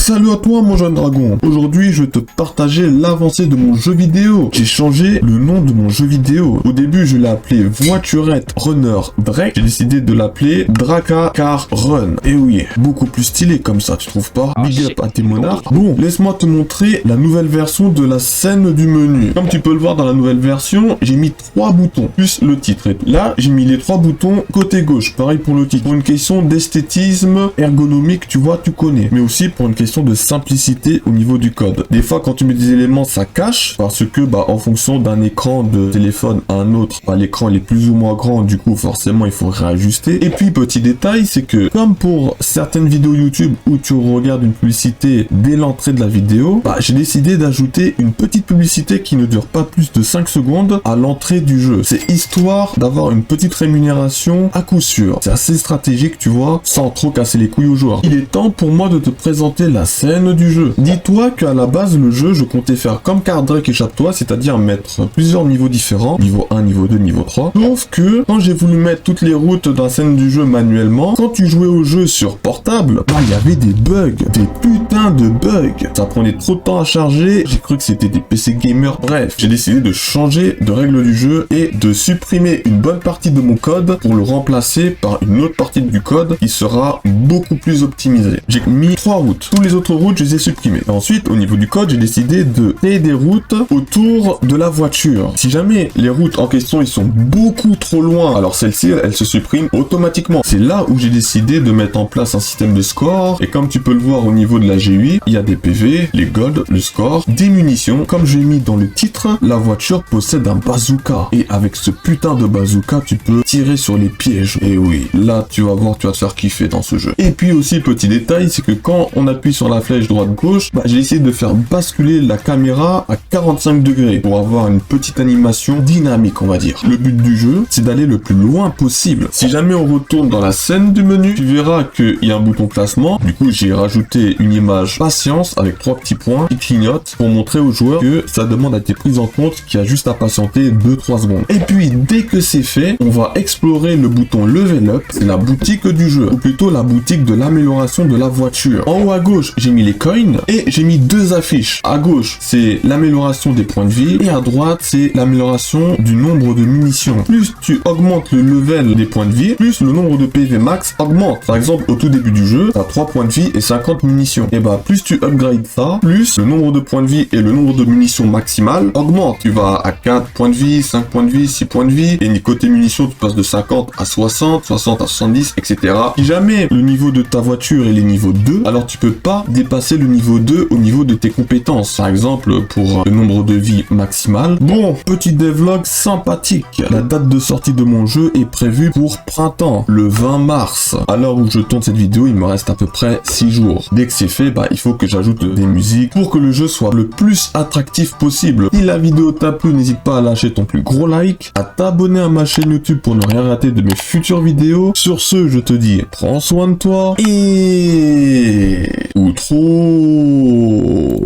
Salut à toi mon jeune dragon. Aujourd'hui je vais te partager l'avancée de mon jeu vidéo. J'ai changé le nom de mon jeu vidéo. Au début je l'ai appelé Voiturette Runner Drake. J'ai décidé de l'appeler Draka Car Run. Et oui, beaucoup plus stylé comme ça, tu trouves pas? Big up à tes monarques. Bon, laisse-moi te montrer la nouvelle version de la scène du menu. Comme tu peux le voir dans la nouvelle version, j'ai mis 3 boutons, plus le titre et tout. Là, j'ai mis les 3 boutons côté gauche. Pareil pour le titre. Pour une question d'esthétisme ergonomique, tu vois, tu connais. Mais aussi pour une question de simplicité au niveau du code. Des fois, quand tu mets des éléments, ça cache. Parce que, en fonction d'un écran de téléphone à un autre, l'écran il est plus ou moins grand. Du coup, forcément, il faut réajuster. Et puis, petit détail, c'est que, comme pour certaines vidéos YouTube où tu regardes une publicité dès l'entrée de la vidéo, j'ai décidé d'ajouter une petite publicité qui ne dure pas plus de 5 secondes à l'entrée du jeu. C'est histoire d'avoir une petite rémunération à coup sûr. C'est assez stratégique, tu vois, sans trop casser les couilles aux joueurs. Il est temps pour moi de te présenter la scène du jeu. Dis-toi qu'à la base, le jeu, je comptais faire comme Car Drake Échappe-toi, c'est-à-dire mettre plusieurs niveaux différents, niveau 1, niveau 2, niveau 3. Sauf que, quand j'ai voulu mettre toutes les routes dans la scène du jeu manuellement, quand tu jouais au jeu sur portable, il y avait des bugs, des putains de bugs. Ça prenait trop de temps à charger, j'ai cru que c'était des PC gamers. Bref, j'ai décidé de changer de règle du jeu et de supprimer une bonne partie de mon code pour le remplacer par une autre partie du code qui sera beaucoup plus optimisée. J'ai mis 3 routes. Tous les autres routes, je les ai supprimées. Et ensuite, au niveau du code, j'ai décidé de créer des routes autour de la voiture. Si jamais les routes en question, ils sont beaucoup trop loin, alors celle-ci, elle se supprime automatiquement. C'est là où j'ai décidé de mettre en place un système de score. Et comme tu peux le voir au niveau de la GUI, il y a des PV, les gold, le score, des munitions. Comme j'ai mis dans le titre, la voiture possède un bazooka. Et avec ce putain de bazooka, tu peux tirer sur les pièges. Et oui, là, tu vas voir, tu vas te faire kiffer dans ce jeu. Et puis aussi, petit détail, c'est que quand on appuie sur la flèche droite-gauche, j'ai essayé de faire basculer la caméra à 45 degrés pour avoir une petite animation dynamique, on va dire. Le but du jeu, c'est d'aller le plus loin possible. Si jamais on retourne dans la scène du menu, tu verras qu'il y a un bouton classement. Du coup, j'ai rajouté une image patience avec 3 petits points qui clignotent pour montrer aux joueurs que ça demande à être pris en compte, qu'il y a juste à patienter 2-3 secondes. Et puis, dès que c'est fait, on va explorer le bouton Level Up. C'est la boutique du jeu, ou plutôt la boutique de l'amélioration de la voiture. En haut à gauche, j'ai mis les coins et j'ai mis 2 affiches. À gauche, c'est l'amélioration des points de vie et à droite, c'est l'amélioration du nombre de munitions. Plus tu augmentes le level des points de vie, plus le nombre de PV max augmente. Par exemple, au tout début du jeu, tu as 3 points de vie et 50 munitions. Et plus tu upgrades ça, plus le nombre de points de vie et le nombre de munitions maximales augmente. Tu vas à 4 points de vie, 5 points de vie, 6 points de vie. Et côté munitions, tu passes de 50 à 60, 60 à 70, etc. Si jamais le niveau de ta voiture est les niveaux 2, alors tu peux pas dépasser le niveau 2 au niveau de tes compétences. Par exemple, pour le nombre de vie maximal. Bon, petit devlog sympathique. La date de sortie de mon jeu est prévue pour printemps, le 20 mars. À l'heure où je tourne cette vidéo, il me reste à peu près 6 jours. Dès que c'est fait, il faut que j'ajoute des musiques pour que le jeu soit le plus attractif possible. Si la vidéo t'a plu, n'hésite pas à lâcher ton plus gros like, à t'abonner à ma chaîne YouTube pour ne rien rater de mes futures vidéos. Sur ce, je te dis, prends soin de toi et... ou trop...